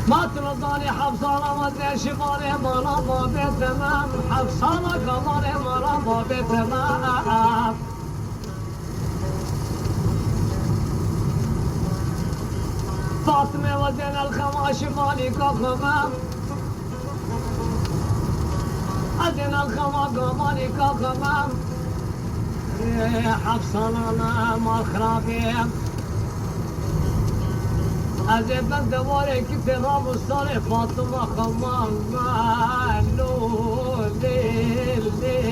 ما ترضاني حفصانة ما تدش مالي مالا بابي تمام حفصانة كمالي مالا بابي تمام فاطمة ودين الخماش مالي كخمام أدين الخماق مالي كخمام حفصانة ما الخرابيم أزيد بند واري كيف رام الصالح فاطمة خمام ليل ليل